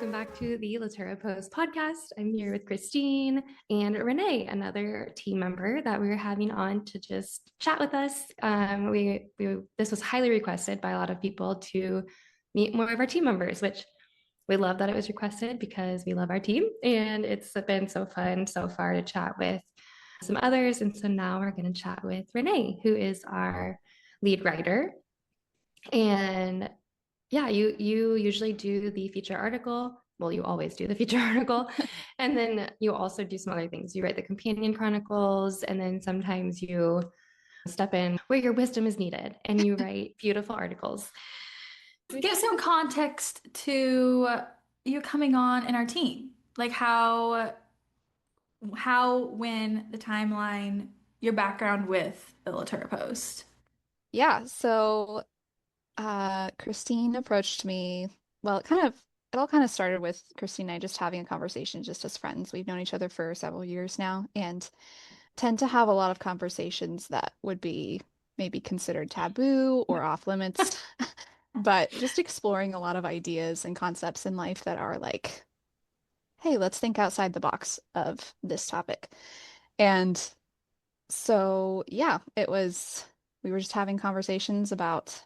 welcome back to the Lottura P.O podcast. I'm here with Christine and Renee, another team member that we were having on to just chat with us. This was highly requested by a lot of people to meet more of our team members, which we love that it was requested because we love our team, and it's been so fun so far to chat with some others. And so now we're going to chat with Renee, who is our lead writer. And yeah, you usually do the feature article. Well, you always do the feature article. And then you also do some other things. You write the companion chronicles, and then sometimes you step in where your wisdom is needed and you write beautiful articles. Give some context to you coming on in our team. Like when, the timeline, your background with the Lottura Post. Yeah, so Christine approached me. Well, it all kind of started with Christine and I just having a conversation just as friends. We've known each other for several years now and tend to have a lot of conversations that would be maybe considered taboo or off limits, but just exploring a lot of ideas and concepts in life that are like, hey, let's think outside the box of this topic. And so, yeah, we were just having conversations about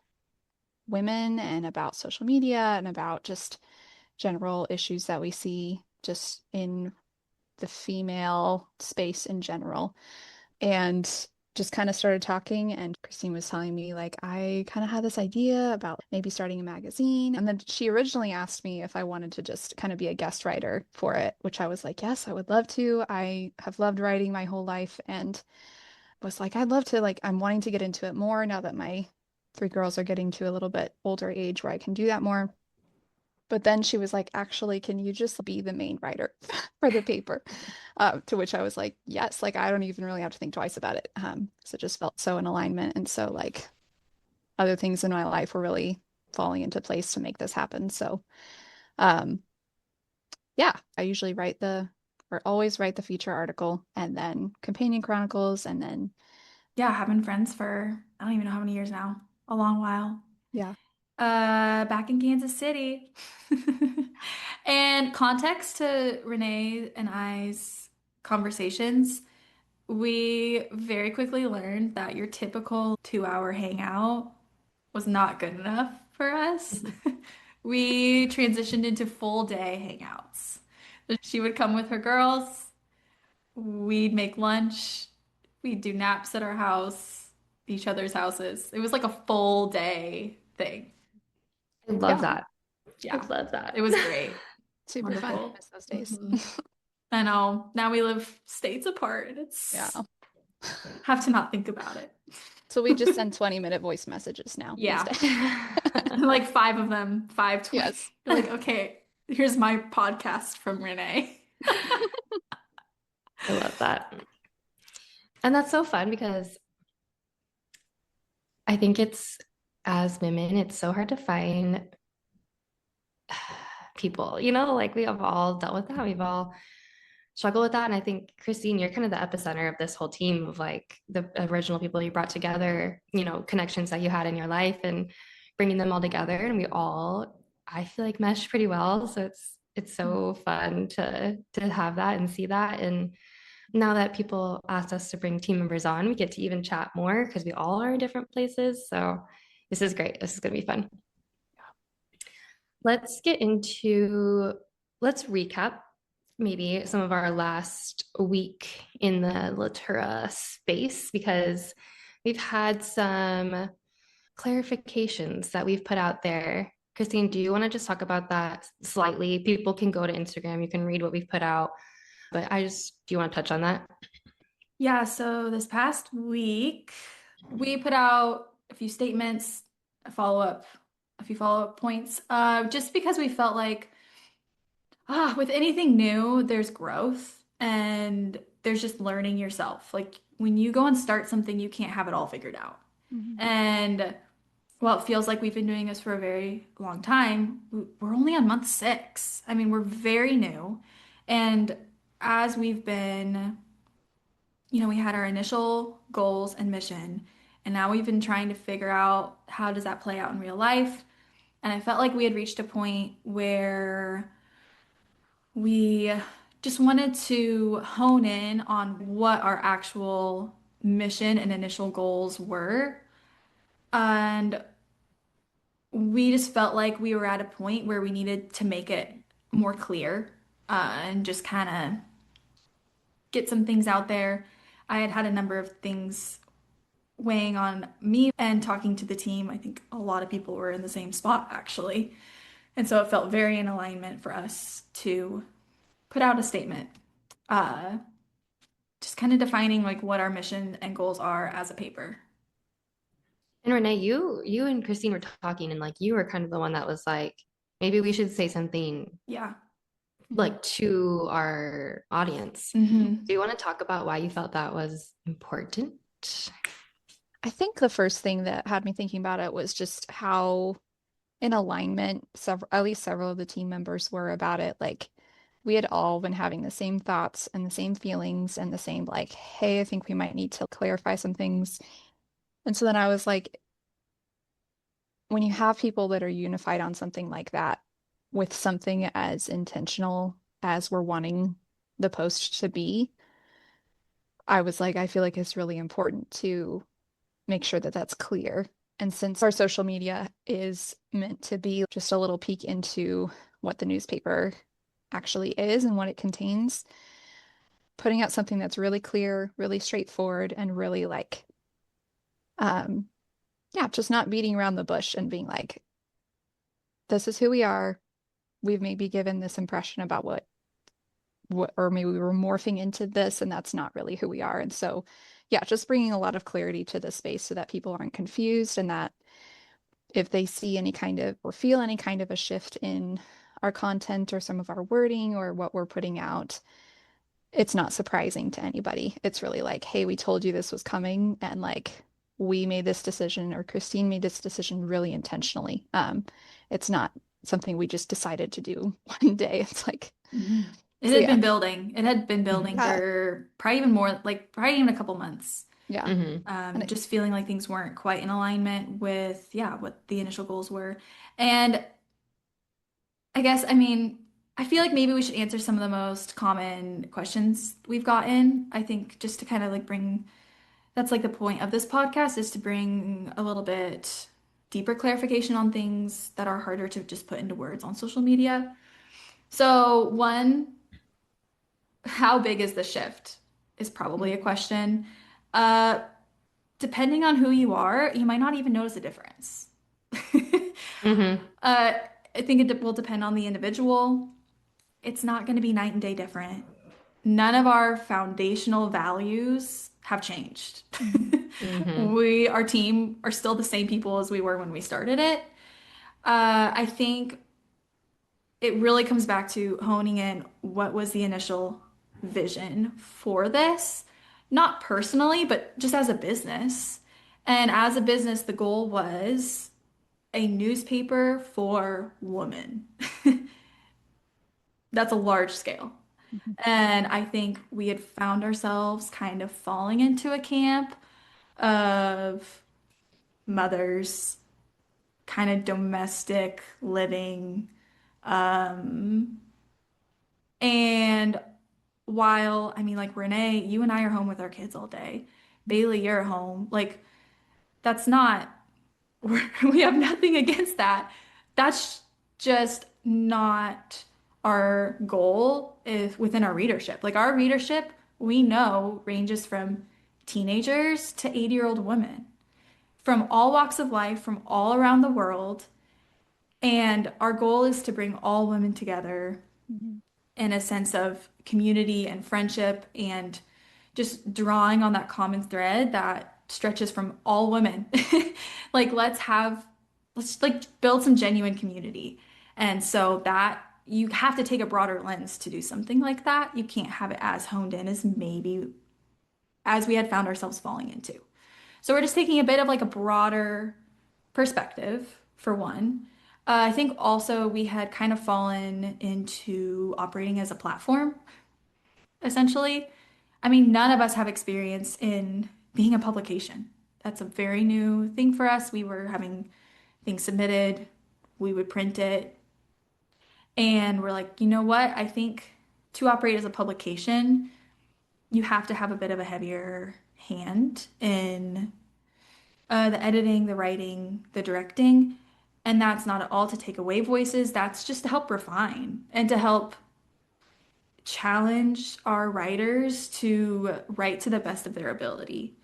women and about social media and about just general issues that we see just in the female space in general. And just kind of started talking, and Christine was telling me, like, I kind of had this idea about maybe starting a magazine. And then she originally asked me if I wanted to just kind of be a guest writer for it, which I was like, yes, I would love to. I have loved writing my whole life and was like, I'd love to, like, I'm wanting to get into it more now that my three girls are getting to a little bit older age where I can do that more. But then she was like, actually, can you just be the main writer for the paper? To which I was like, yes, like I don't even really have to think twice about it. So it just felt so in alignment. And so like other things in my life were really falling into place to make this happen. So um yeah, I usually always write the feature article and then companion chronicles and then Yeah, I've been friends for I don't even know how many years now. A long while. yeah. Back in Kansas City. And context to Renee and I's conversations, we very quickly learned that your typical 2-hour hangout was not good enough for us. We transitioned into full day hangouts. She would come with her girls, we'd make lunch, we'd do naps at our house, each other's houses. It was like a full day thing. I love Yeah, that. I Yeah, love that. it was great. super fun. I Wonderful. miss those days. Mhm. I know. Now we live states apart and Yeah. have to not think about it. So we just send 20-minute voice messages now these Yeah. days. Like five of them, 520. Yes. You're like, okay, here's my podcast from Renee. I love that. And that's so fun because I think as women, it's so hard to find people, like we have all dealt with that. We've all struggled with that. And I think, Christine, you're kind of the epicenter of this whole team of like the original people you brought together, connections that you had in your life and bringing them all together. And we all, I feel like, mesh pretty well. So it's so fun to have that and see that. And now that people asked us to bring team members on, we get to even chat more because we all are in different places. So this is great. This is going to be fun. Let's get into, let's recap maybe some of our last week in the Lottura space because we've had some clarifications that we've put out there. Christine, do you want to just talk about that slightly? People can go to Instagram, you can read what we've put out, but do you want to touch on that? Yeah, so this past week, we put out a few statements, a few follow-up points, just because we felt like with anything new, there's growth and there's just learning yourself. Like when you go and start something, you can't have it all figured out. Mhm. And while it feels like we've been doing this for a very long time, we're only on month 6. I mean, we're very new. And as we've been, we had our initial goals and mission, and now we've been trying to figure out how does that play out in real life. And I felt like we had reached a point where we just wanted to hone in on what our actual mission and initial goals were. And we just felt like we were at a point where we needed to make it more clear and just kind of get some things out there. I had had a number of things weighing on me and talking to the team. I think a lot of people were in the same spot actually. And so it felt very in alignment for us to put out a statement, uh, just kind of defining like what our mission and goals are as a paper. And Renee, you and Christine were talking, and like you were kind of the one that was like, maybe we should say something Yeah. like to our audience. Hmm. Do you want to talk about why you felt that was important? I think the first thing that had me thinking about it was just how in alignment at least several of the team members were about it. Like we had all been having the same thoughts and the same feelings and the same like, hey, I think we might need to clarify some things. And so then I was like, when you have people that are unified on something like that, with something as intentional as we're wanting the post to be, I was like, I feel like it's really important to make sure that that's clear. And since our social media is meant to be just a little peek into what the newspaper actually is and what it contains, putting out something that's really clear, really straightforward, and really like, um, yeah, just not beating around the bush and being like, this is who we are. We've maybe given this impression about or maybe we were morphing into this, and that's not really who we are. And so, yeah, just bringing a lot of clarity to the space so that people aren't confused and that if they see any kind of or feel any kind of a shift in our content or some of our wording or what we're putting out, it's not surprising to anybody. It's really like, hey, we told you this was coming, and like we made this decision or Christine made this decision really intentionally. It's not something we just decided to do one day. It's like, Hmm. It so had yeah, been building. It had been building yeah, for probably even more, like probably even a couple months. yeah. Mm-hmm. And it, Just feeling like things weren't quite in alignment with, yeah, what the initial goals were. And I guess, I mean, I feel like maybe we should answer some of the most common questions we've gotten. I think just to kind of like bring, that's like the point of this podcast is to bring a little bit deeper clarification on things that are harder to just put into words on social media. So, one, how big is the shift is probably a Mhm. question. Uh, Depending on who you are, you might not even notice a difference. Mm-hmm. Uh, I think it will depend on the individual. It's not going to be night and day different. None of our foundational values have changed. Mhm. Mm-hmm. Our team, are still the same people as we were when we started it. I think it really comes back to honing in what was the initial vision for this, not personally, but just as a business. And as a business, the goal was a newspaper for women. That's a large scale. Mhm. And I think we had found ourselves kind of falling into a camp of mothers, kind of domestic living. Um, and while, I mean, like Renee, you and I are home with our kids all day. Bailey, you're at home. Like, that's not, we have nothing against that. That's just not our goal if within our readership. Like, our readership, we know ranges from teenagers to 80-year-old women from all walks of life, from all around the world. And our goal is to bring all women together Mhm. in a sense of community and friendship and just drawing on that common thread that stretches from all women. Like let's like build some genuine community. And so that you have to take a broader lens to do something like that. You can't have it as honed in as maybe as we had found ourselves falling into. So we're just taking a bit of like a broader perspective for one. I think also we had kind of fallen into operating as a platform, essentially. I mean, none of us have experience in being a publication. That's a very new thing for us. We were having things submitted, we would print it, And we're like, you know what? I think to operate as a publication, you have to have a bit of a heavier hand in the editing, the writing, the directing. And that's not at all to take away voices. That's just to help refine and to help challenge our writers to write to the best of their ability.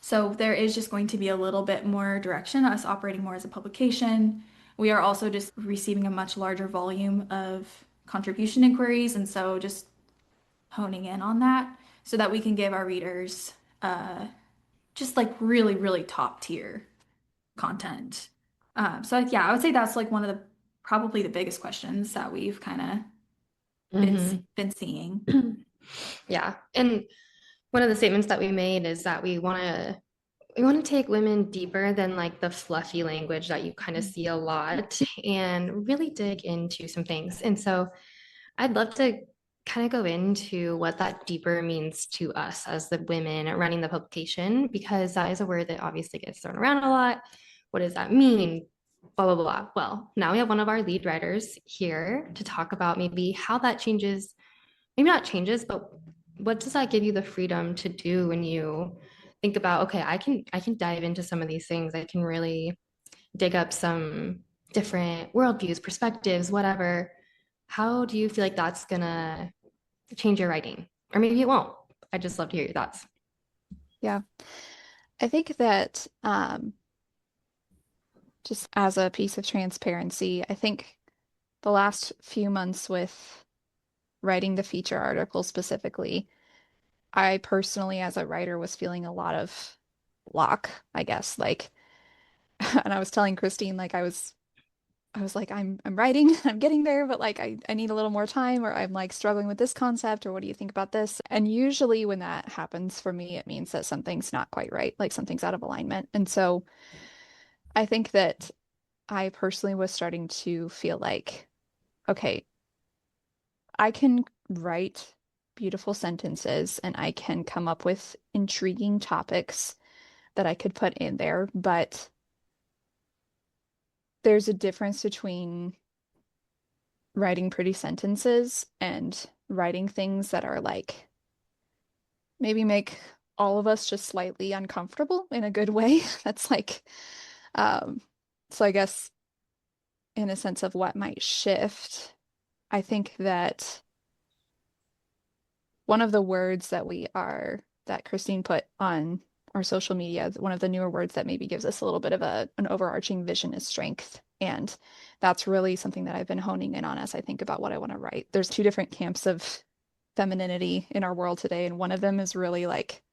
So there is just going to be a little bit more direction, us operating more as a publication. We are also just receiving a much larger volume of contribution inquiries, and so just honing in on that so that we can give our readers just like really, really top tier content. So yeah, I would say that's like one of the probably the biggest questions that we've kind of been seeing. Yeah. And one of the statements that we made is that we want to take women deeper than like the fluffy language that you kind of see a lot and really dig into some things. And so I'd love to kind of go into what that deeper means to us as the women running the publication, because that is a word that obviously gets thrown around a lot. What does that mean? Blah, blah, blah. Well, now we have one of our lead writers here to talk about maybe how that changes, maybe not changes, but what does that give you the freedom to do when you think about, okay, I can dive into some of these things. I can really dig up some different worldviews, perspectives, whatever. How do you feel like that's gonna change your writing? Or maybe it won't. I'd just love to hear your thoughts. Yeah. I think that just as a piece of transparency, I think the last few months with writing the feature article specifically, I personally, as a writer, was feeling a lot of block, I guess. Like, and I was telling Christine, like, I was like, I'm writing, I'm getting there, but like, I need a little more time, or I'm like struggling with this concept, or what do you think about this? And usually when that happens for me, it means that something's not quite right, like something's out of alignment. And so I think that I personally was starting to feel like, okay, I can write beautiful sentences and I can come up with intriguing topics that I could put in there, but there's a difference between writing pretty sentences and writing things that are like maybe make all of us just slightly uncomfortable in a good way. That's like, um, so I guess in a sense of what might shift, I think that one of the words that Christine put on our social media, one of the newer words that maybe gives us a little bit of an overarching vision is strength. And that's really something that I've been honing in on as I think about what I want to write. There's two different camps of femininity in our world today, and one of them is really like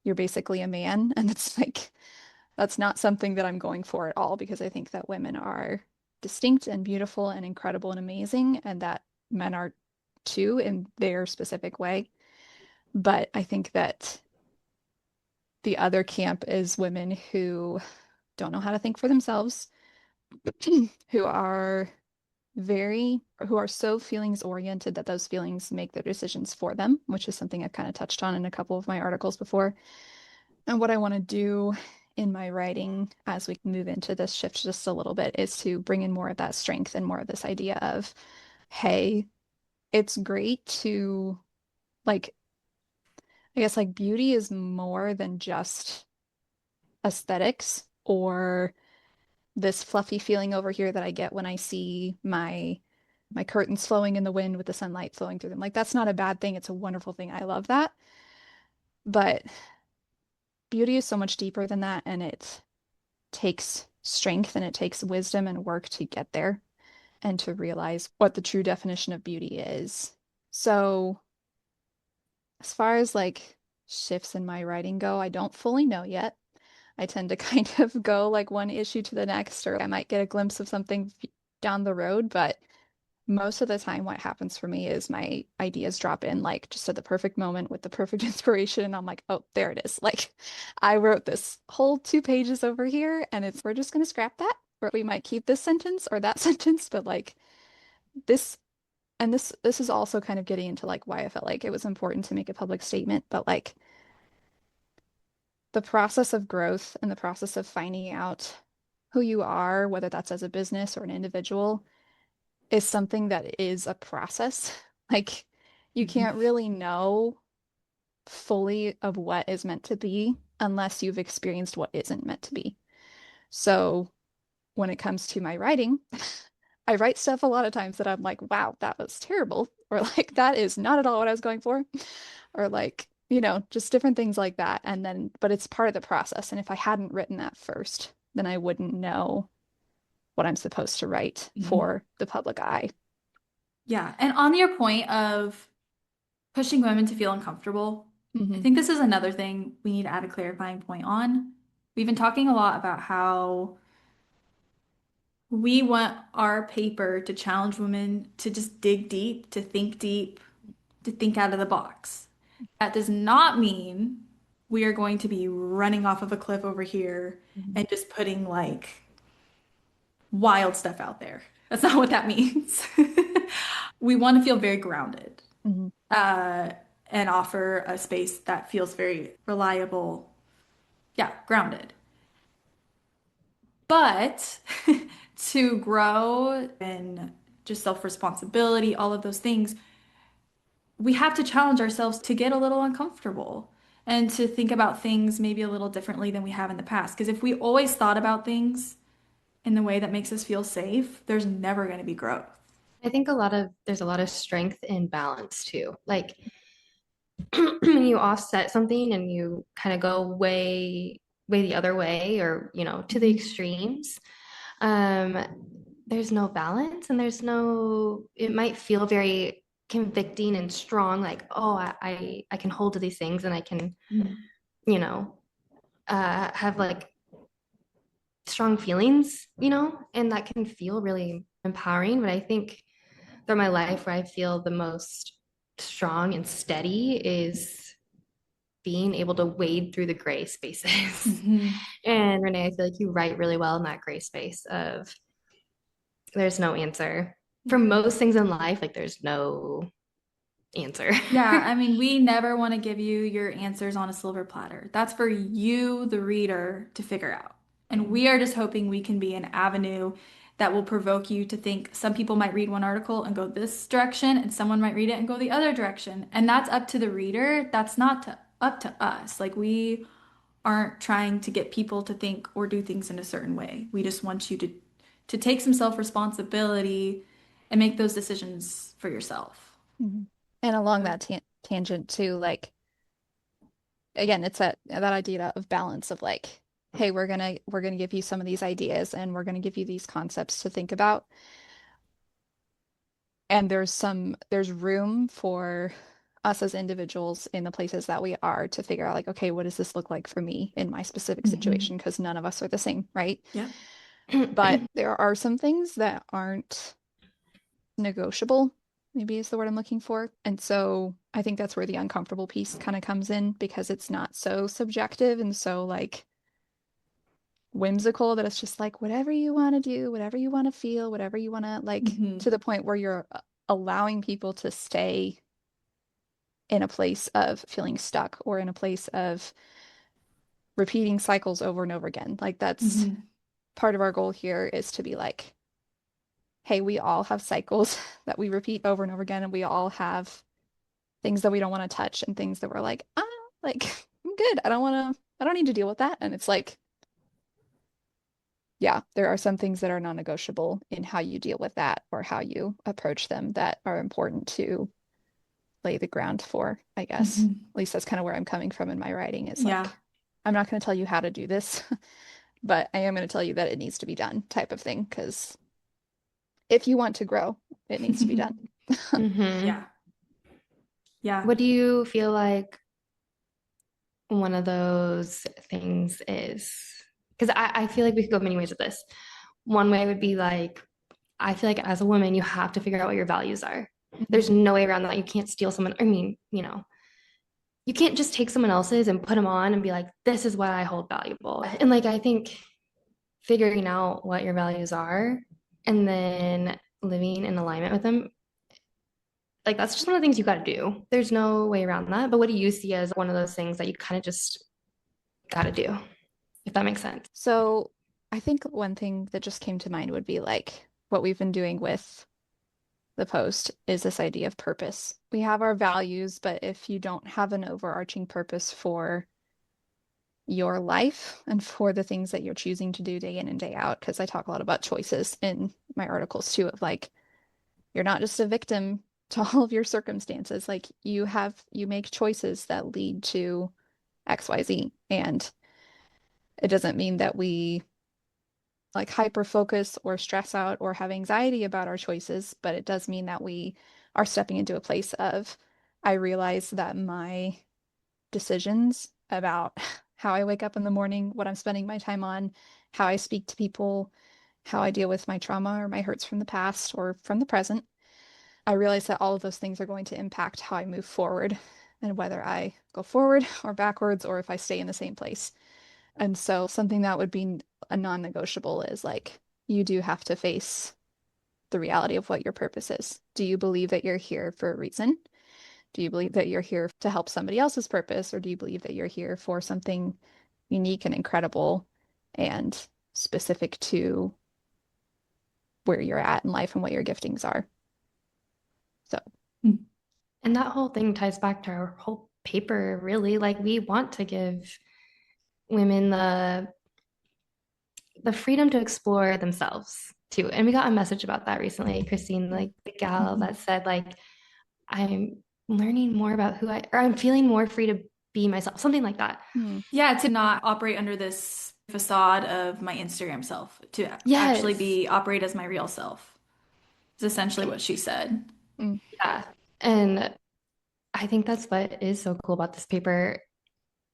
you're basically a man, and it's like that's not something that I'm going for at all because I think that women are distinct and beautiful and incredible and amazing, and that men are too in their specific way. But I think that the other camp is women who don't know how to think for themselves, who are who are so feelings oriented that those feelings make their decisions for them, which is something I've kind of touched on in a couple of my articles before. And what I want to do in my writing as we move into this shift just a little bit is to bring in more of that strength and more of this idea of, hey, it's great to like, I guess like beauty is more than just aesthetics or this fluffy feeling over here that I get when I see my curtains flowing in the wind with the sunlight flowing through them. Like that's not a bad thing. It's a wonderful thing. I love that. But beauty is so much deeper than that, and it takes strength and it takes wisdom and work to get there and to realize what the true definition of beauty is. So, as far as like shifts in my writing go, I don't fully know yet. I tend to kind of go like one issue to the next, or I might get a glimpse of something down the road, but most of the time what happens for me is my ideas drop in like just at the perfect moment with the perfect inspiration and I'm like, oh, there it is. Like I wrote this whole 2 pages over here and we're just gonna scrap that, or we might keep this sentence or that sentence, but like this this is also kind of getting into like why I felt like it was important to make a public statement, but like the process of growth and the process of finding out who you are, whether that's as a business or an individual, is something that is a process. Like you Mhm. can't really know fully of what is meant to be unless you've experienced what isn't meant to be. So when it comes to my writing, I write stuff a lot of times that I'm like, wow, that was terrible. Or like, that is not at all what I was going for. Or like, just different things like that. And then, but it's part of the process. And if I hadn't written that first, then I wouldn't know what I'm supposed to write Mhm. for the public eye. Yeah. And on your point of pushing women to feel uncomfortable, I Hmm. think this is another thing we need to add a clarifying point on. We've been talking a lot about how we want our paper to challenge women to just dig deep, to think out of the box. That does not mean we are going to be running off of a cliff over here Hmm. and just putting like wild stuff out there. That's not what that means. We want to feel very grounded, Hmm. uh, and offer a space that feels very reliable. Yeah, grounded. But to grow and just self-responsibility, all of those things, we have to challenge ourselves to get a little uncomfortable and to think about things maybe a little differently than we have in the past. Because if we always thought about things in the way that makes us feel safe, there's never going to be growth. I think there's a lot of strength in balance too. Like when you offset something and you kind of go way the other way, or to the Mhm. extremes, um there's no balance, and it might feel very convicting and strong, like, oh, I can hold to these things, and I can Mhm. you know have like strong feelings, and that can feel really empowering. But I think through my life, where I feel the most strong and steady is being able to wade through the gray spaces. Mhm. And Renee, I feel like you write really well in that gray space of there's no answer. For Yeah. most things in life, like there's no answer. Yeah, I mean, we never want to give you your answers on a silver platter. That's for you, the reader, to figure out. And we are just hoping we can be an avenue that will provoke you to think. Some people might read one article and go this direction, and someone might read it and go the other direction. And that's up to the reader. That's not up to us. Like, we aren't trying to get people to think or do things in a certain way. We just want you to take some self-responsibility and make those decisions for yourself. Hmm. And along that tangent too, like again, it's that idea of balance of like, hey, we're gonna give you some of these ideas and we're gonna give you these concepts to think about. And there's room for us as individuals in the places that we are to figure out like, okay, what does this look like for me in my specific Mhm. situation? Because none of us are the same, right? Yeah. But there are some things that aren't negotiable, maybe is the word I'm looking for. And so I think that's where the uncomfortable piece kind of comes in because it's not so subjective and so like whimsical that it's just like whatever you want to do, whatever you want to feel, whatever you want to like Hmm. to the point where you're allowing people to stay in a place of feeling stuck or in a place of repeating cycles over and over again. Like that's Hmm. part of our goal here is to be like, hey, we all have cycles that we repeat over and over again, and we all have things that we don't want to touch and things that we're like, I'm good. I don't need to deal with that. And it's like, yeah, there are some things that are non-negotiable in how you deal with that or how you approach them that are important to lay the ground for, I guess. Hmm. At least that's kind of where I'm coming from in my writing is Yeah. like, I'm not going to tell you how to do this, but I am going to tell you that it needs to be done type of thing. Because if you want to grow, it needs to be done. Hmm. Yeah. Yeah. What do you feel like one of those things is? Because I feel like we could go many ways with this. One way would be like, I feel like as a woman, you have to figure out what your values are. There's Mhm. no way around that. You can't steal someone. I mean, you can't just take someone else's and put them on and be like, this is what I hold valuable. And like, I think figuring out what your values are and then living in alignment with them, like, that's just one of the things you got to do. There's no way around that. But what do you see as one of those things that you kind of just got to do, if that makes sense? So I think one thing that just came to mind would be like what we've been doing with the post is this idea of purpose. We have our values, but if you don't have an overarching purpose for your life and for the things that you're choosing to do day in and day out, because I talk a lot about choices in my articles too, of like, you're not just a victim to all of your circumstances. Like you make choices that lead to XYZ. And it doesn't mean that we like hyper focus or stress out or have anxiety about our choices, but it does mean that we are stepping into a place of, I realize that my decisions about how I wake up in the morning, what I'm spending my time on, how I speak to people, how I deal with my trauma or my hurts from the past or from the present. I realize that all of those things are going to impact how I move forward and whether I go forward or backwards or if I stay in the same place. And so something that would be a non-negotiable is like, you do have to face the reality of what your purpose is. Do you believe that you're here for a reason? Do you believe that you're here to help somebody else's purpose, or do you believe that you're here for something unique and incredible and specific to where you're at in life and what your giftings are? So, And that whole thing ties back to our whole paper, really. Like, we want to give women the freedom to explore themselves too. And we got a message about that recently, Christine, like the gal that said, like, I'm learning more about who or I'm feeling more free to be myself, something like that. Yeah, to not operate under this facade of my Instagram self, to actually Yes. operate as my real self, is essentially what she said. Yeah. And I think that's what is so cool about this paper.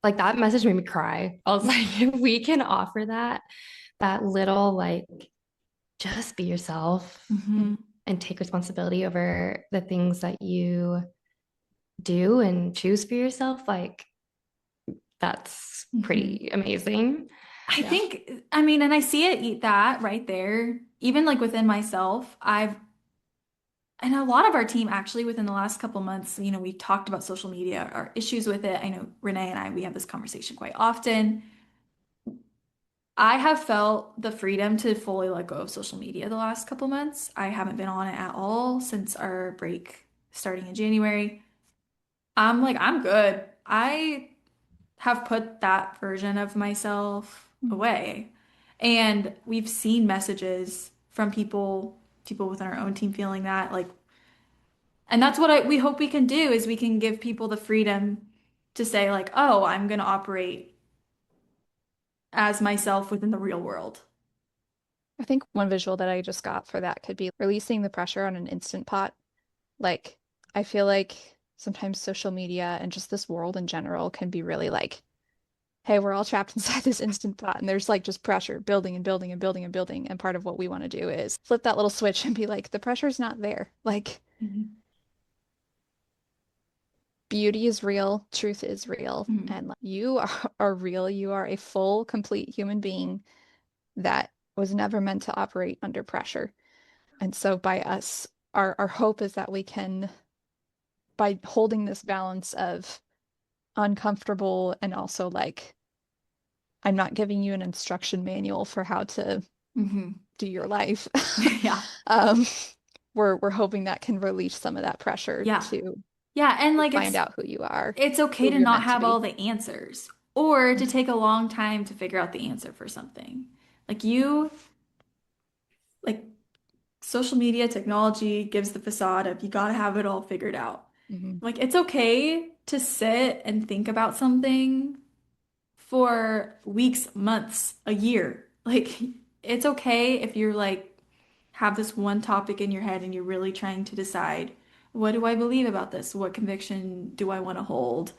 Like, that message made me cry. I was like, if we can offer that little, like, just be yourself and take responsibility over the things that you do and choose for yourself, like, that's pretty amazing. I think, I mean, and I see it eat that right there. Even like within myself, and a lot of our team actually within the last couple months, we talked about social media, our issues with it. I know Renee and we have this conversation quite often. I have felt the freedom to fully let go of social media the last couple months. I haven't been on it at all since our break starting in January. I'm like, I'm good. I have put that version of myself away. And we've seen messages from people within our own team feeling that like, and that's what we hope we can do is we can give people the freedom to say like, oh, I'm going to operate as myself within the real world. I think one visual that I just got for that could be releasing the pressure on an instant pot. Like, I feel like sometimes social media and just this world in general can be really like, hey, we're all trapped inside this instant pot, and there's like just pressure building and building and building and building. And part of what we want to do is flip that little switch and be like, the pressure's not there. Like, beauty is real, truth is real, and like, you are real. You are a full, complete human being that was never meant to operate under pressure. And so by us, our hope is that we can, by holding this balance of uncomfortable and also like, I'm not giving you an instruction manual for how to do your life. Yeah. We're hoping that can release some of that pressure to and like find out who you are. It's okay to not have all the answers or to take a long time to figure out the answer for something. Like social media technology gives the facade of you gotta have it all figured out. Like it's okay to sit and think about something for weeks, months, a year. Like it's okay if you're like have this one topic in your head and you're really trying to decide, what do I believe about this? What conviction do I want to hold?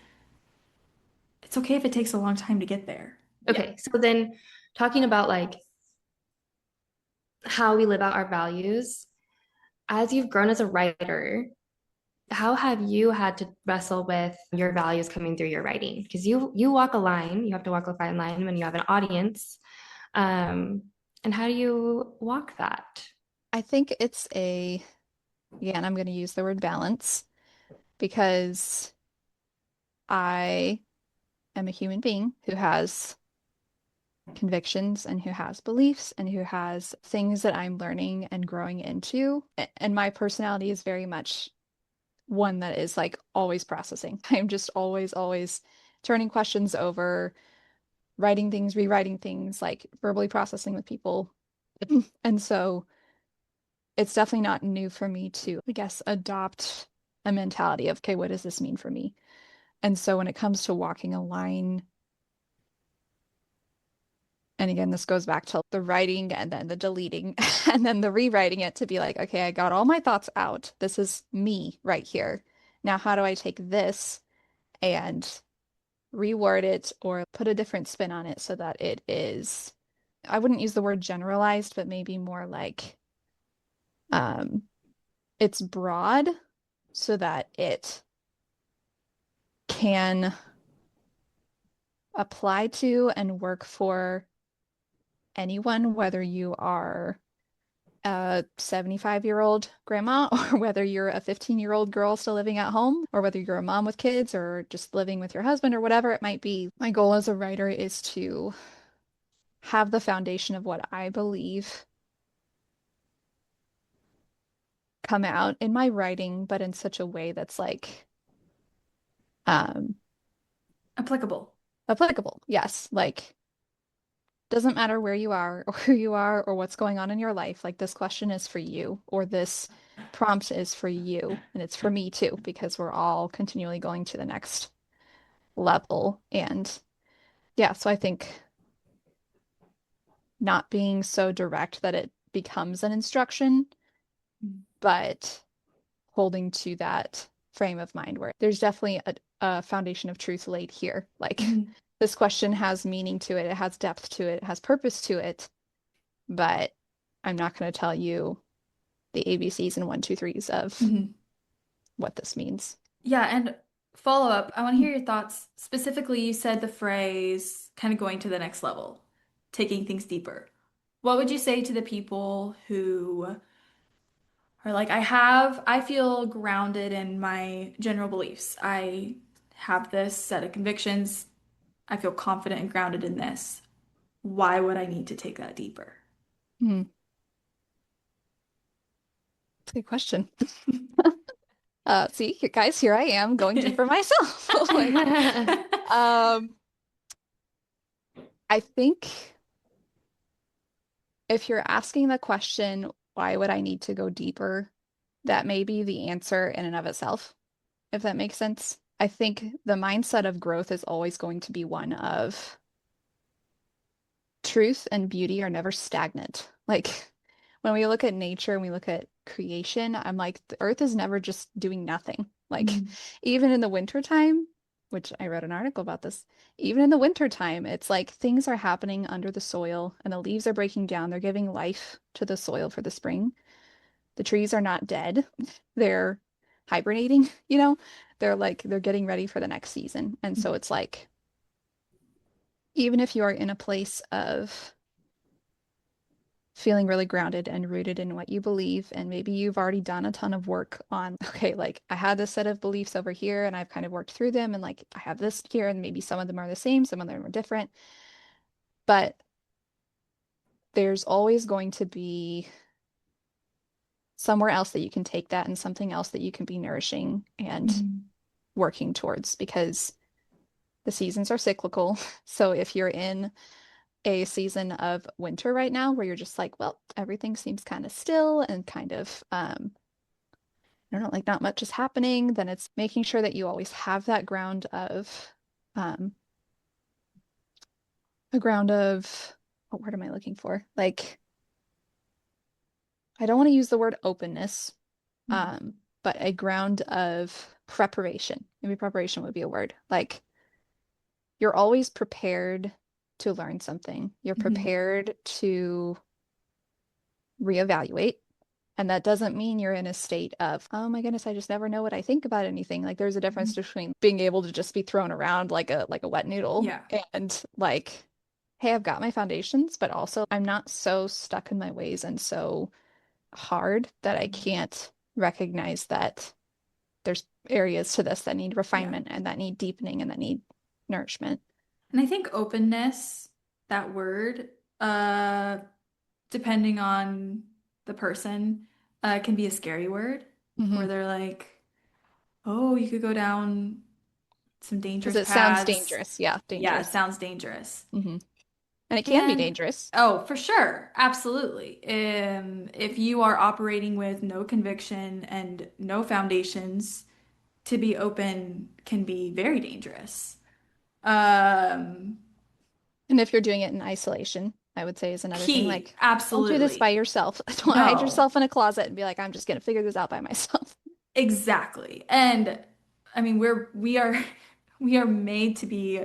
It's okay if it takes a long time to get there. Okay, so then talking about like how we live out our values, as you've grown as a writer, how have you had to wrestle with your values coming through your writing? Because you walk a line, you have to walk a fine line when you have an audience. And how do you walk that? I think it's again, I'm going to use the word balance because I am a human being who has convictions and who has beliefs and who has things that I'm learning and growing into. And my personality is very much one that is like always processing. I'm just always turning questions over, writing things, rewriting things, like verbally processing with people. And so it's definitely not new for me to, I guess, adopt a mentality of, okay, what does this mean for me? And so when it comes to walking a line, and again, this goes back to the writing and then the deleting and then the rewriting it to be like, okay, I got all my thoughts out. This is me right here. Now, how do I take this and reword it or put a different spin on it so that it is, I wouldn't use the word generalized, but maybe more like um, it's broad so that it can apply to and work for anyone, whether you are a 75-year-old grandma or whether you're a 15-year-old girl still living at home or whether you're a mom with kids or just living with your husband or whatever it might be. My goal as a writer is to have the foundation of what I believe come out in my writing, but in such a way that's like um Applicable. applicable. Yes, like doesn't matter where you are or who you are or what's going on in your life. Like this question is for you or this prompt is for you and it's for me too because we're all continually going to the next level. And yeah, so I think not being so direct that it becomes an instruction, but holding to that frame of mind where there's definitely a foundation of truth laid here. Like this question has meaning to it, it has depth to it, it has purpose to it, but I'm not going to tell you the ABCs and one, two, threes of what this means. Yeah, and follow up, I want to hear your thoughts. Specifically, you said the phrase kind of going to the next level, taking things deeper. What would you say to the people who are like, I feel grounded in my general beliefs. I have this set of convictions. I feel confident and grounded in this. Why would I need to take that deeper? Hmm. That's a good question. See, guys, here I am going deeper myself. Like, I think if you're asking the question, why would I need to go deeper? That may be the answer in and of itself, if that makes sense. I think the mindset of growth is always going to be one of truth and beauty are never stagnant. Like when we look at nature and we look at creation, I'm like, the earth is never just doing nothing. Like even in the wintertime, which I read an article about this, even in the wintertime, it's like things are happening under the soil and the leaves are breaking down. They're giving life to the soil for the spring. The trees are not dead. They're hibernating, you know? They're like they're getting ready for the next season. And so it's like even if you are in a place of feeling really grounded and rooted in what you believe, and maybe you've already done a ton of work on, okay, like I had this set of beliefs over here and I've kind of worked through them, and like I have this here, and maybe some of them are the same, some of them are different. But there's always going to be somewhere else that you can take that and something else that you can be nourishing and working towards because the seasons are cyclical. So if you're in a season of winter right now where you're just like, well, everything seems kind of still and kind of I don't know, like not much is happening, then it's making sure that you always have that ground of um a ground of what word am I looking for? Like I don't want to use the word openness, but a ground of preparation. Maybe preparation would be a word. Like you're always prepared to learn something. You're prepared to reevaluate. And that doesn't mean you're in a state of, oh my goodness, I just never know what I think about anything. Like there's a difference between being able to just be thrown around like a wet noodle and like, hey, I've got my foundations, but also I'm not so stuck in my ways and so hard that I can't recognize that there's areas to this that need refinement and that need deepening and that need nourishment. And I think openness, that word, uh, depending on the person, can be a scary word Hmm. where they're like, oh, you could go down some Because dangerous it sounds paths. dangerous. Yeah, Yeah, it dangerous. sounds dangerous. Hmm. And it can be And dangerous. oh, for sure, absolutely. If you are operating with no conviction and no foundations, to be open can be very dangerous. Um, And if you're doing it in isolation, I would say is another thing. Key, Like, don't do this by absolutely. yourself. Don't hide No, yourself in a closet and be like, I'm just gonna figure this out by myself. exactly. And I mean, we are we are made to be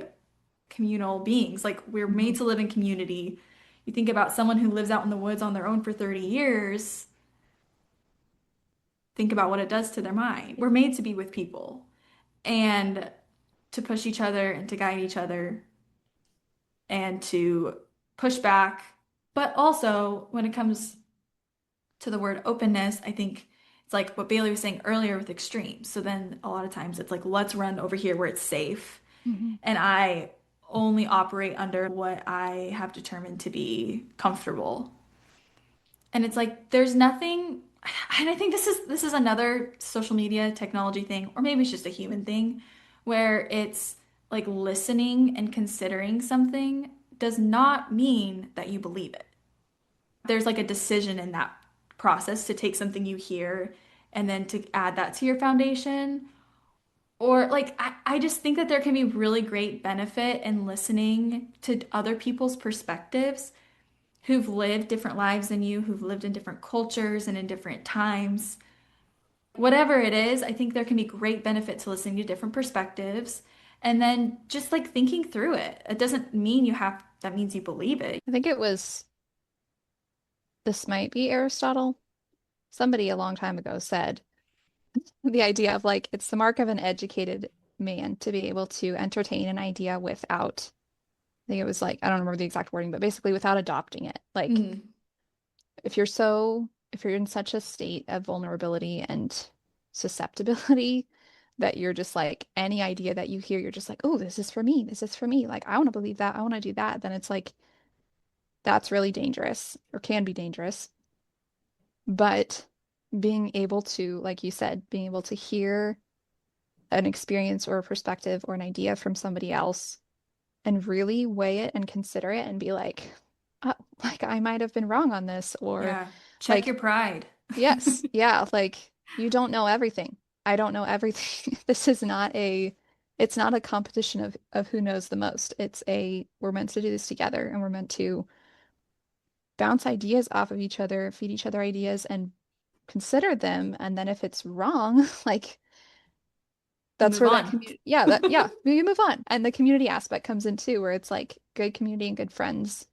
communal beings. Like we're Hmm. made to live in community. You think about someone who lives out in the woods on their own for 30 years, think about what it does to their mind. We're made to be with people and to push each other and to guide each other and to push back. But also, when it comes to the word openness, I think it's like what Bailey was saying earlier with extremes. So then a lot of times it's like, let's run over here where it's safe. Hmm. And I only operate under what I have determined to be comfortable. And it's like there's nothing, and I think this is another social media technology thing, or maybe it's just a human thing, where it's like listening and considering something does not mean that you believe it. There's like a decision in that process to take something you hear and then to add that to your foundation. Or like I just think that there can be really great benefit in listening to other people's perspectives who've lived different lives than you, who've lived in different cultures and in different times. Whatever it is, I think there can be great benefit to listening to different perspectives and then just like thinking through it. It doesn't mean that means you believe it. I think it was, this might be Aristotle. Somebody a long time ago said the idea of like, it's the mark of an educated man to be able to entertain an idea without, I think it was like, I don't remember the exact wording, but basically without adopting it. Like, Mm. if you're in such a state of vulnerability and susceptibility that you're just like any idea that you hear, you're just like, oh, this is for me. This is for me. Like, I want to believe that. I want to do that. Then it's like, that's really dangerous or can be dangerous. But being able to, like you said, being able to hear an experience or a perspective or an idea from somebody else and really weigh it and consider it and be like, like I might have been wrong on this, or Yeah. Check like, your pride. yes, yeah, like you don't know everything. I don't know everything. This is not it's not a competition of who knows the most. We're meant to do this together and we're meant to bounce ideas off of each other, feed each other ideas and consider them. And then if it's wrong, like You that's move where that on. community, yeah, we move on. And the community aspect comes in too, where it's like good community and good friends.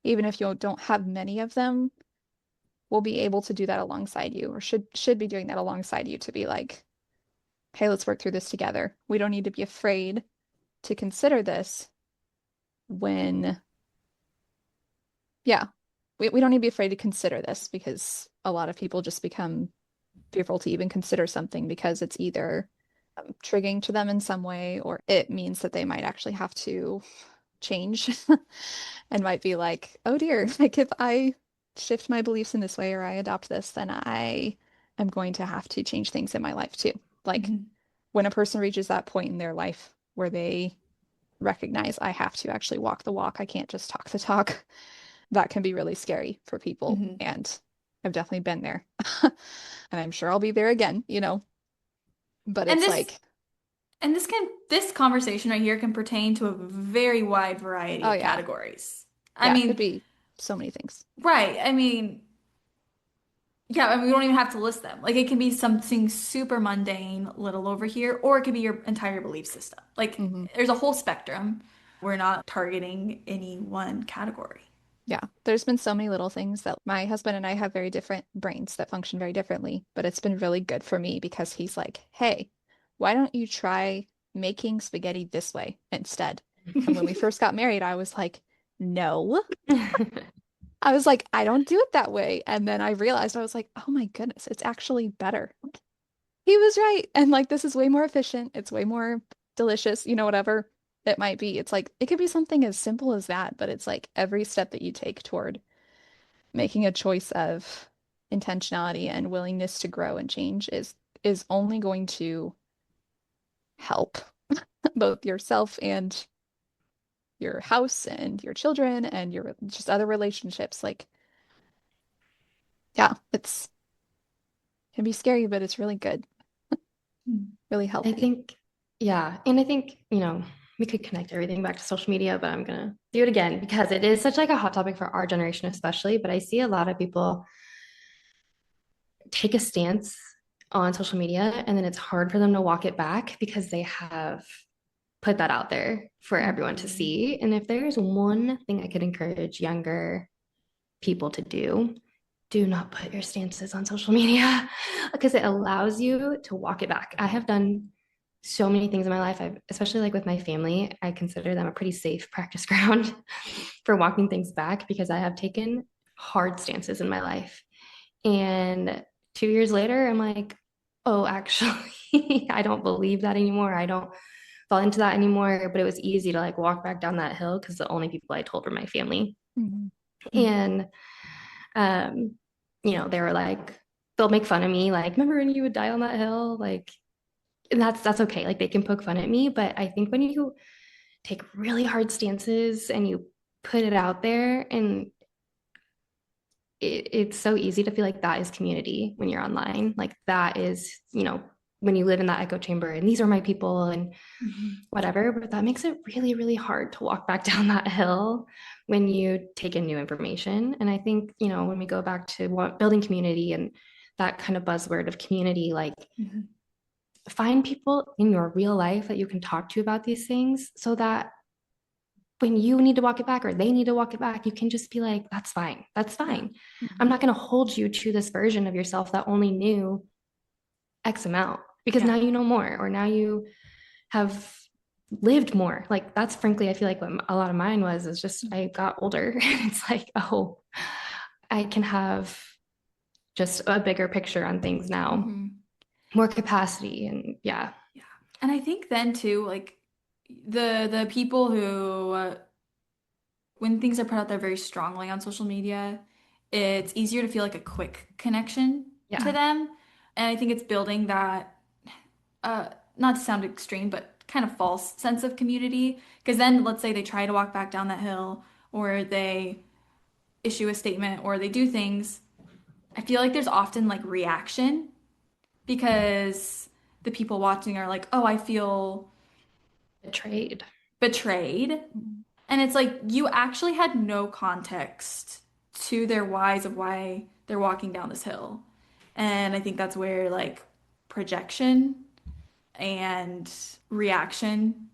Even if you don't have many of them, will be able to do that alongside you or should be doing that alongside you to be like, hey, let's work through this together. We don't need to be afraid to consider this when, yeah, we don't need to be afraid to consider this because a lot of people just become fearful to even consider something because it's either triggering to them in some way or it means that they might actually have to change and might be like, oh dear, like if I shift my beliefs in this way or I adopt this, then I am going to have to change things in my life too. Like Mhm. when a person reaches that point in their life where they recognize I have to actually walk the walk, I can't just talk the talk, that can be really scary for people. Mhm. And I've definitely been there. And I'm sure I'll be there again, but And it's this like, and this conversation right here can pertain to a very wide variety oh of yeah, categories. I yeah, it could mean, be so many things. right. I mean, yeah, I mean, we don't even have to list them. Like, it can be something super mundane, little over here, or it could be your entire belief system. Like, Hmm. there's a whole spectrum. We're not targeting any one category. Yeah, there's been so many little things that my husband and I have very different brains that function very differently, but it's been really good for me because he's like, hey, why don't you try making spaghetti this way instead? And when we first got married, I was like, no. I was like, I don't do it that way. And then I realized I was like, oh my goodness, it's actually better. He was right. And like, this is way more efficient. It's way more delicious, whatever. it might be. It's like it could be something as simple as that, but it's like every step that you take toward making a choice of intentionality and willingness to grow and change is only going to help both yourself and your house and your children and your just other relationships. Like, yeah, it's can be scary, but it's really good, really I healthy. think, yeah. And I think, we could connect everything back to social media, but I'm gonna do it again because it is such like a hot topic for our generation, especially. But I see a lot of people take a stance on social media and then it's hard for them to walk it back because they have put that out there for everyone to see. And if there's one thing I could encourage younger people to do not put your stances on social media because it allows you to walk it back. I have done so many things in my life. Especially like with my family, I consider them a pretty safe practice ground for walking things back because I have taken hard stances in my life. And 2 years later, I'm like, oh, actually, I don't believe that anymore. I don't fall into that anymore. But it was easy to like walk back down that hill because the only people I told were my family. Mhm. And um, they were like, they'll make fun of me, like, remember when you would die on that hill? Like, and that's okay. Like they can poke fun at me. But I think when you take really hard stances and you put it out there and it's so easy to feel like that is community when you're online. Like that is, when you live in that echo chamber and these are my people and whatever, but that makes it really, really hard to walk back down that hill when you take in new information. And I think, when we go back to building community and that kind of buzzword of community, like find people in your real life that you can talk to about these things so that when you need to walk it back or they need to walk it back, you can just be like, that's fine. That's fine. I'm not going to hold you to this version of yourself that only knew X amount because now you know more or now you have lived more. Like that's frankly, I feel like what a lot of mine was is just I got older. It's like, oh, I can have just a bigger picture on things now, more capacity, and yeah. And I think then too, like the people who when things are put out there very strongly on social media, it's easier to feel like a quick connection to them. And I think it's building that not to sound extreme, but kind of false sense of community. Because then let's say they try to walk back down that hill or they issue a statement or they do things. I feel like there's often like reaction because the people watching are like, oh, I feel betrayed. And it's like you actually had no context to their whys of why they're walking down this hill. And I think that's where like projection and reaction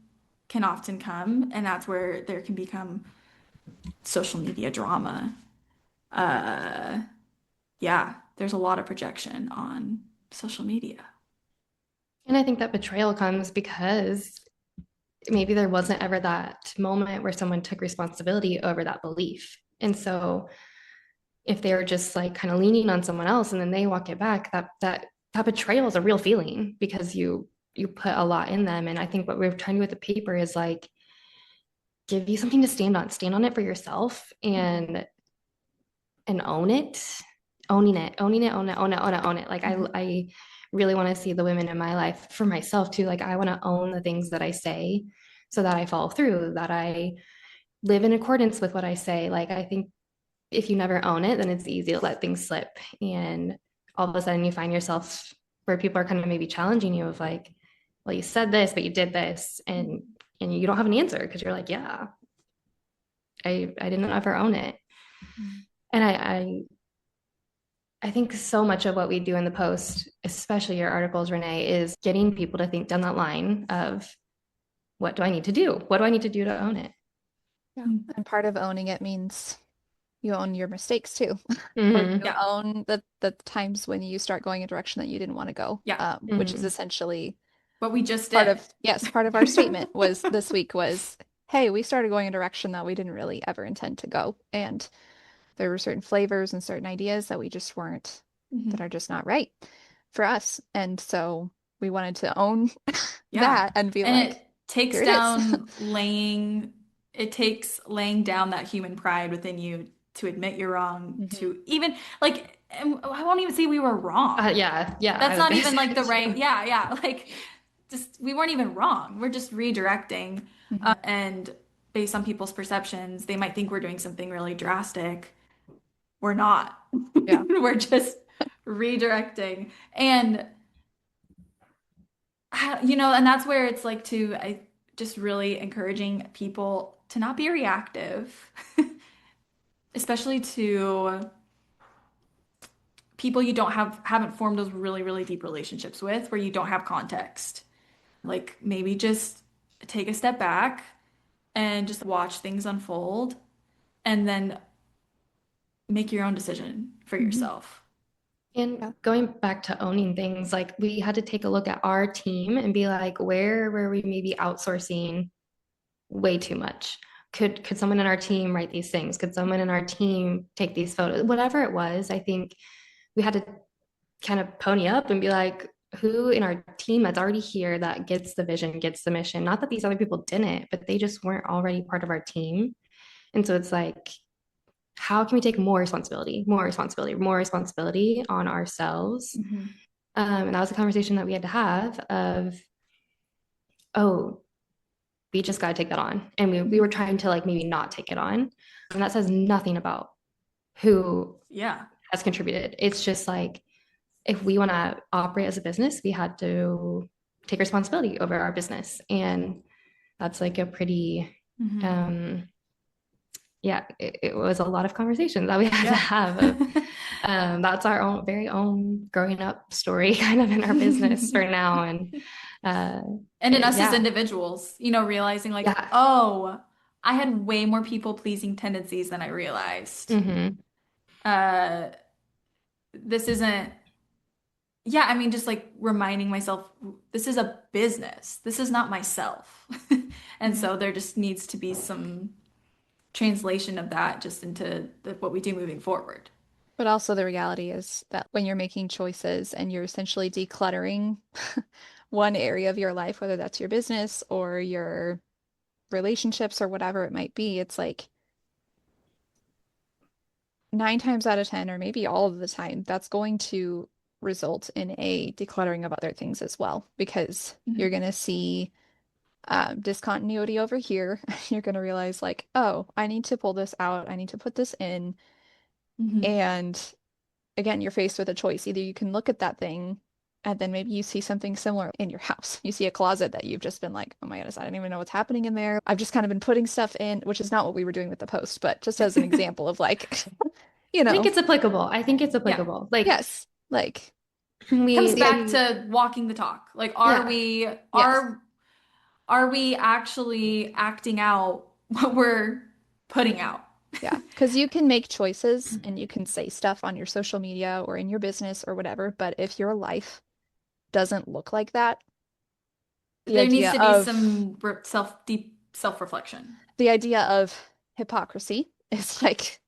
can often come. And that's where there can become social media drama. Yeah, there's a lot of projection on social media. And I think that betrayal comes because maybe there wasn't ever that moment where someone took responsibility over that belief. And so if they were just like kind of leaning on someone else and then they walk it back, that betrayal is a real feeling because you put a lot in them. And I think what we're trying to do with the paper is like give you something to stand on it for yourself and own it, own it. Like I really want to see the women in my life for myself too. Like I want to own the things that I say so that I follow through, that I live in accordance with what I say. Like I think if you never own it, then it's easy to let things slip. And all of a sudden you find yourself where people are kind of maybe challenging you of like, well, you said this, but you did this. And you don't have an answer because you're like, yeah, I didn't ever own it. And I think so much of what we do in the post, especially your articles, Renee, is getting people to think down that line of what do I need to do? What do I need to do to own it? Yeah. And part of owning it means you own your mistakes too. Or Mm-hmm. you own the times when you start going a direction that you didn't want to go. Which is essentially what we just part did. Part of our statement was this week was, hey, we started going a direction that we didn't really ever intend to go. And there were certain flavors and certain ideas that we just weren't, that are just not right for us. And so we wanted to own that and be like, takes Here it is. down it takes laying down that human pride within you to admit you're wrong, to even like, and I won't even say we were wrong. Yeah, I That's was not gonna even like the say right, too. yeah, like just we weren't even wrong. We're just redirecting. Mhm. And based on people's perceptions, they might think we're doing something really drastic. We're not. Yeah. We're just redirecting. And and that's where it's like I just really encouraging people to not be reactive, especially to people you don't haven't formed those really, really deep relationships with where you don't have context. Like maybe just take a step back and just watch things unfold and then make your own decision for Mhm. yourself. And Yeah. going back to owning things, like we had to take a look at our team and be like, where were we maybe outsourcing way too much? Could someone in our team write these things? Could someone in our team take these photos? Whatever it was, I think we had to kind of pony up and be like, who in our team that's already here that gets the vision, gets the mission? Not that these other people didn't, but they just weren't already part of our team. And so it's like, how can we take more responsibility on ourselves? Mhm. And that was a conversation that we had to have of, oh, we just got to take that on. And we were trying to like maybe not take it on. And that says nothing about who Yeah. has contributed. It's just like, if we want to operate as a business, we had to take responsibility over our business. And that's like a pretty, Mhm. yeah, it was a lot of conversations that we had to Yeah. have. Of, that's our own very own growing up story kind of in our business for now. And And in us as yeah, individuals, realizing like, yeah. oh, I had way more people-pleasing tendencies than I realized. Mm-hmm. Uh, this isn't, yeah, I mean, just like reminding myself, this is a business. This is not myself. And Mhm. so there just needs to be some translation of that just into what we do moving forward. But also the reality is that when you're making choices and you're essentially decluttering one area of your life, whether that's your business or your relationships or whatever it might be, it's like 9 times out of 10, or maybe all of the time, that's going to result in a decluttering of other things as well, because you're Mhm. going to see discontinuity over here. You're going to realize, like, oh, I need to pull this out. I need to put this in. Mhm. And again, you're faced with a choice. Either you can look at that thing and then maybe you see something similar in your house. You see a closet that you've just been like, oh my goodness, I don't even know what's happening in there. I've just kind of been putting stuff in, which is not what we were doing with the post, but just as an example of like, you I think know, it's applicable. I think it's Yeah. applicable. Like yes, like Comes we, the back we, to walking the talk. Like, yeah. yes, are we actually acting out what we're putting out? yeah, because you can make choices and you can say stuff on your social media or in your business or whatever, but if your life doesn't look like that, the There needs idea to be of some deep self-reflection. the idea of hypocrisy is like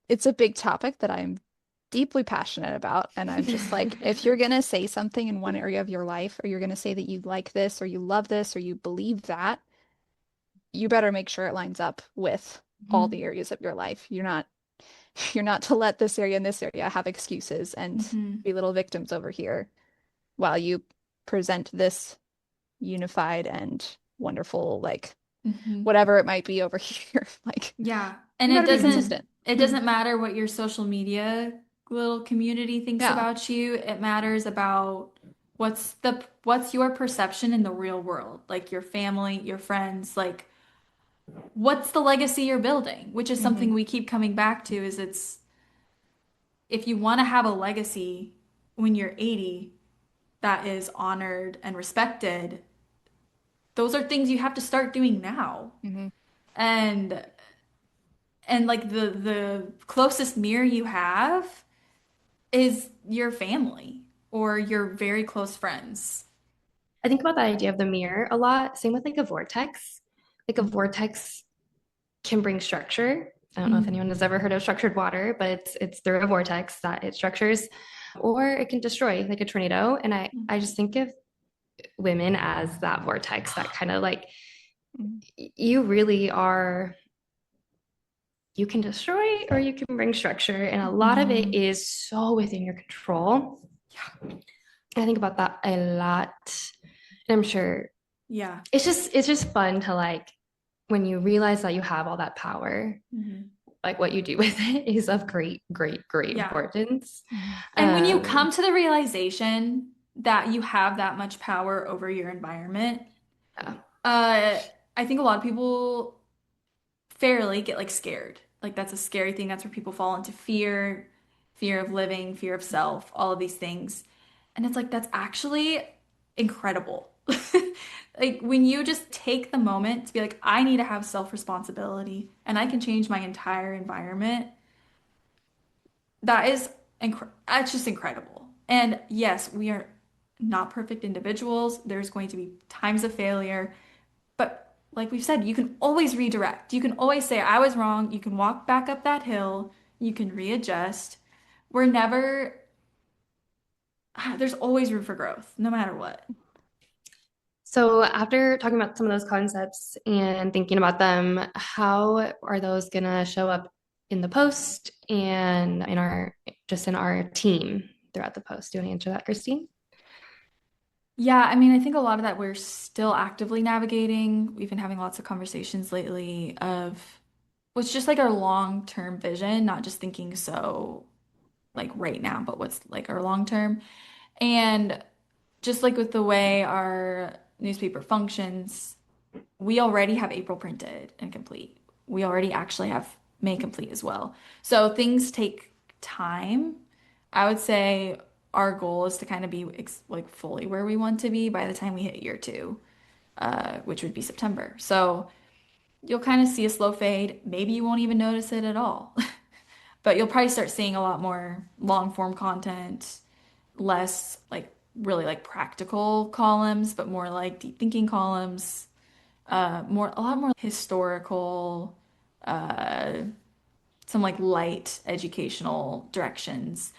it's a big topic that I'm deeply passionate about. And I'm just like, if you're going to say something in one area of your life, or you're going to say that you like this, or you love this, or you believe that, you better make sure it lines up with all the Mhm. areas of your life. You're not to let this area and this area have excuses and Mhm. be little victims over here while you present this unified and wonderful, like Mhm. whatever it might be over here. Like, Yeah. And you it better be doesn't consistent. it doesn't matter what your social media little community thinks Yeah. about you. It matters about what's your perception in the real world, like your family, your friends, like what's the legacy you're building, which is Hmm. something we keep coming back to is it's if you want to have a legacy when you're 80 that is honored and respected, those are things you have to start doing now. Hmm. And like the closest mirror you have is your family or your very close friends. I think about the idea of the mirror a lot. Same with like a vortex. Like a Mhm. vortex can bring structure. I don't know if Mhm. anyone has ever heard of structured water, but it's through a vortex that it structures, or it can destroy like a tornado. And I just think of women as that vortex that kind of like Mm. you really are, you can destroy or you can bring structure, and a lot of it is so within your control. Yeah. I think about that a lot, and I'm sure Yeah. it's just fun to like when you realize that you have all that power, like what you do with it is of great Yeah. importance. And when you come to the realization that you have that much power over your environment, I think a lot of people fairly get like scared. Like that's a scary thing. That's where people fall into fear, fear of living, fear of self, all of these things. And it's like that's actually incredible. Like when you just take the moment to be like, I need to have self-responsibility and I can change my entire environment. That is it's just incredible. And yes, we are not perfect individuals. There's going to be times of failure. But like we've said, you can always redirect. You can always say, I was wrong. You can walk back up that hill. You can readjust. We're never, there's always room for growth, no matter what. So after talking about some of those concepts and thinking about them, how are those gonna show up in the post and in our just in our team throughout the post? Do you want to answer that, Christine? Yeah, I mean, I think a lot of that we're still actively navigating. We've been having lots of conversations lately of what's just like our long-term vision, not just thinking so like right now, but what's like our long term. And just like with the way our newspaper functions, we already have April printed and complete. We already actually have May complete as well. So things take time. I would say our goal is to kind of be like fully where we want to be by the time we hit year two, which would be September. So you'll kind of see a slow fade. Maybe you won't even notice it at all. But you'll probably start seeing a lot more long form content, less like really like practical columns, but more like deep thinking columns, a lot more historical, uh, some like light educational directions.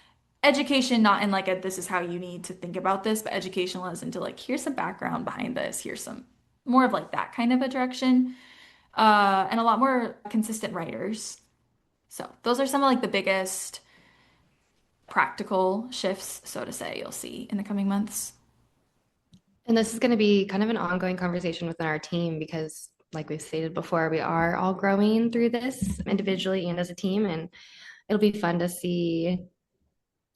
Education, not in like a this is how you need to think about this, but educational as into like here's some background behind this, here's some more of like that kind of a direction, and a lot more consistent writers. So those are some of like the biggest practical shifts, so to say, you'll see in the coming months. And this is going to be kind of an ongoing conversation within our team because, like we've stated before, we are all growing through this individually and as a team. And it'll be fun to see.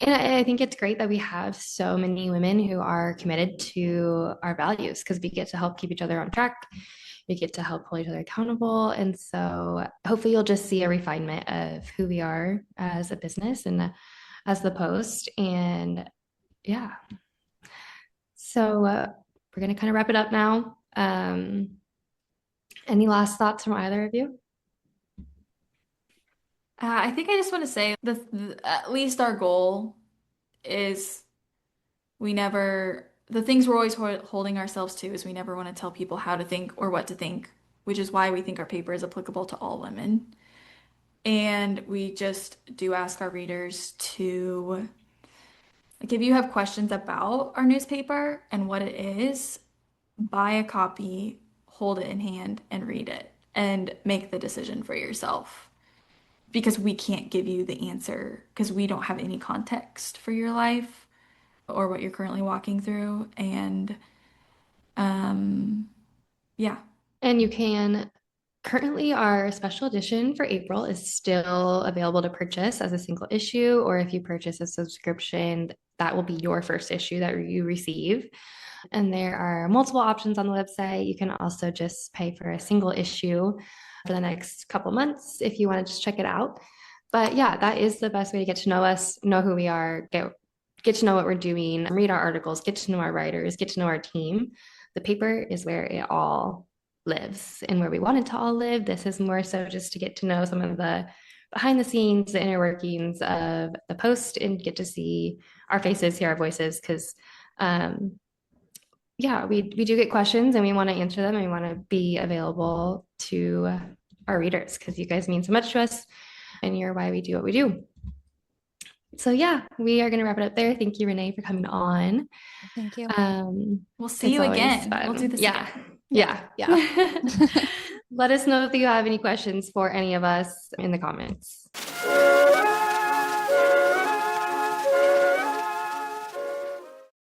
And I think it's great that we have so many women who are committed to our values because we get to help keep each other on track. We get to help hold each other accountable. And so hopefully you'll just see a refinement of who we are as a business and as the post. And yeah. So we're going to kind of wrap it up now. Any last thoughts from either of you? I think I just want to say at least our goal is the things we're always holding ourselves to is we never want to tell people how to think or what to think, which is why we think our paper is applicable to all women. And we just do ask our readers to, like, if you have questions about our newspaper and what it is, buy a copy, hold it in hand, and read it, and make the decision for yourself. Because we can't give you the answer because we don't have any context for your life or what you're currently walking through. And yeah. And you can currently, our special edition for April is still available to purchase as a single issue, or if you purchase a subscription, that will be your first issue that you receive. And there are multiple options on the website. You can also just pay for a single issue for the next couple months if you want to just check it out. But yeah, that is the best way to get to know us, know who we are, get to know what we're doing, read our articles, get to know our writers, get to know our team. The paper is where it all lives and where we want it to all live. This is more so just to get to know some of the behind the scenes, the inner workings of the post and get to see our faces, hear our voices, because yeah, we do get questions and we want to answer them and we want to be available to our readers because you guys mean so much to us and you're why we do what we do. So yeah, we are going to wrap it up there. Thank you, Renee, for coming on. Thank you. We'll see It's you always again. fun. We'll do this Yeah. again. Yeah. Let us know if you have any questions for any of us in the comments.